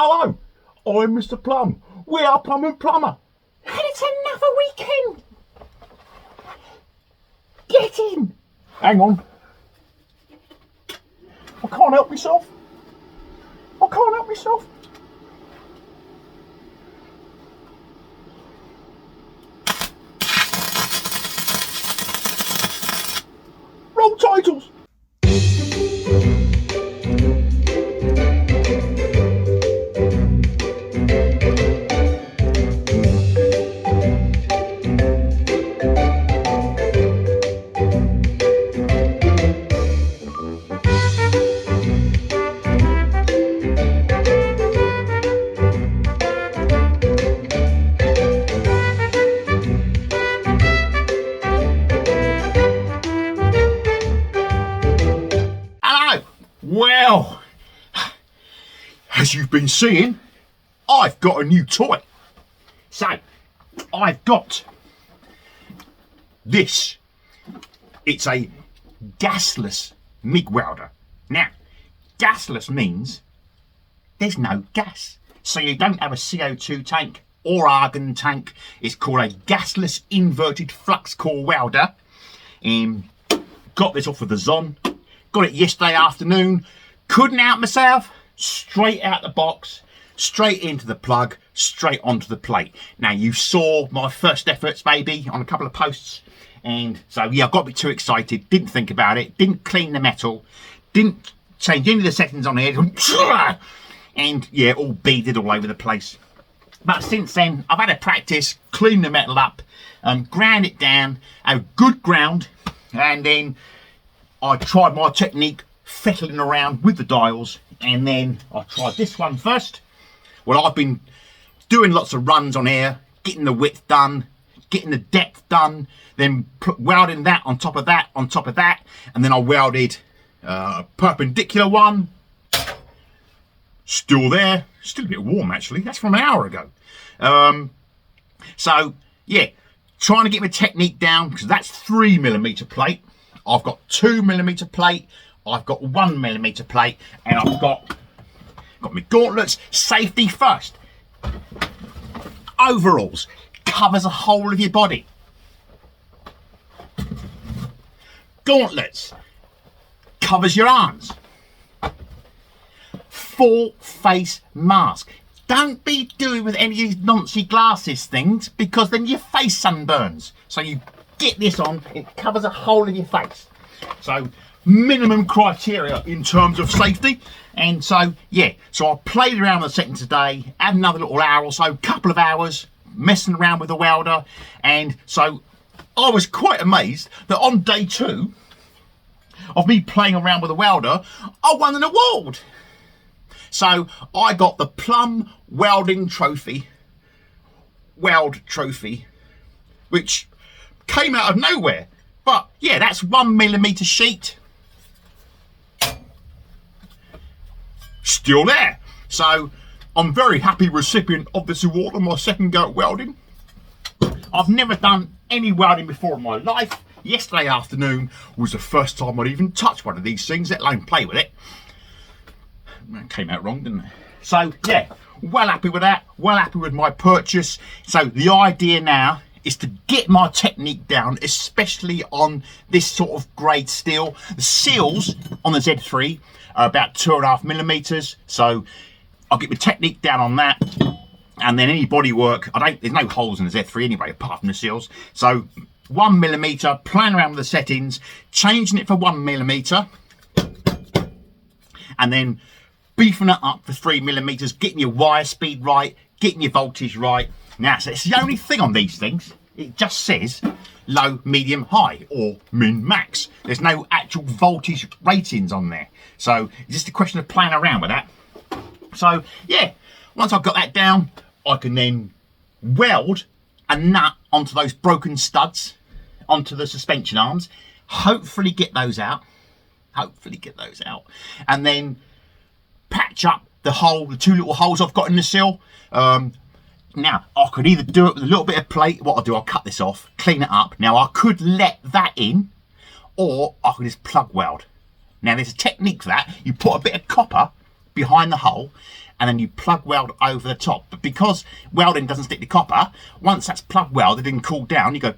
Hello, I'm Mr. Plumb. We are Plumb and Plumber. And it's another weekend. Get in. Hang on. I can't help myself. I can't help myself. Wrong titles. Well, as you've been seeing, I've got a new toy. So, I've got this. It's a gasless MIG welder. Now, gasless means there's no gas. So you don't have a CO2 tank or argon tank. It's called a gasless inverted flux core welder. Got this off of the Zon. Got it yesterday afternoon. Couldn't help myself. Straight out the box, straight into the plug, straight onto the plate. Now you saw my first efforts maybe on a couple of posts. And so yeah, I got a bit too excited. Didn't think about it. Didn't clean the metal. Didn't change any of the settings on here. And yeah, all beaded all over the place. But since then, I've had a practice, cleaned the metal up, ground it down, a good ground, and then I tried my technique fettling around with the dials, and then I tried this one first. Well, I've been doing lots of runs on here, getting the width done, getting the depth done, then welding that on top of that, on top of that, and then I welded a perpendicular one. Still there, still a bit warm actually, that's from an hour ago. So yeah, trying to get my technique down, because that's 3mm plate. I've got 2mm plate, I've got 1mm plate, and I've got my gauntlets. Safety first. Overalls covers the whole of your body. Gauntlets covers your arms. Full face mask. Don't be doing with any of these noncy glasses things, because then your face sunburns. So you get this on, it covers the whole of your face. So minimum criteria in terms of safety. And so yeah, so I played around with the settings today, had another little hour or so, couple of hours messing around with the welder, and so I was quite amazed that on day 2 of me playing around with the welder, I won an award. So I got the Plumb welding trophy, which came out of nowhere. But yeah, that's 1mm sheet. Still there. So I'm very happy recipient of this award on my second go at welding. I've never done any welding before in my life. Yesterday afternoon was the first time I'd even touched one of these things, let alone play with it. That came out wrong, didn't it? So yeah, well happy with that, well happy with my purchase. So the idea now is to get my technique down, especially on this sort of grade steel. The seals on the Z3 are about 2.5mm, so I'll get my technique down on that, and then any body work, there's no holes in the Z3 anyway apart from the seals. So 1mm, playing around with the settings, changing it for 1mm, and then beefing it up for 3mm, getting your wire speed right, getting your voltage right. Now, so it's the only thing on these things. It just says low, medium, high, or min, max. There's no actual voltage ratings on there. So it's just a question of playing around with that. So yeah, once I've got that down, I can then weld a nut onto those broken studs, onto the suspension arms, hopefully get those out, and then patch up the hole, the 2 little holes I've got in the sill. Now, I could either do it with a little bit of plate. What I'll do, I'll cut this off, clean it up. Now, I could let that in, or I could just plug weld. Now, there's a technique for that. You put a bit of copper behind the hole, and then you plug weld over the top. But because welding doesn't stick to copper, once that's plug welded and cooled down, you go,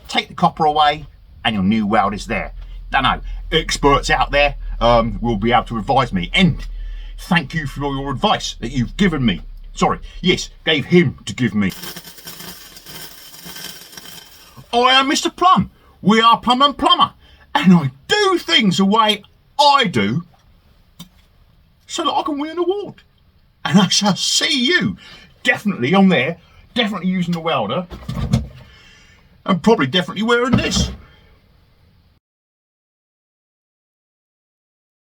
take the copper away, and your new weld is there. Don't know, experts out there will be able to advise me. And thank you for your advice that you've given me. Sorry, yes, gave him to give me. I am Mr. Plumb. We are Plumb and Plumber. And I do things the way I do so that I can win an award. And I shall see you definitely on there, definitely using the welder, and probably definitely wearing this.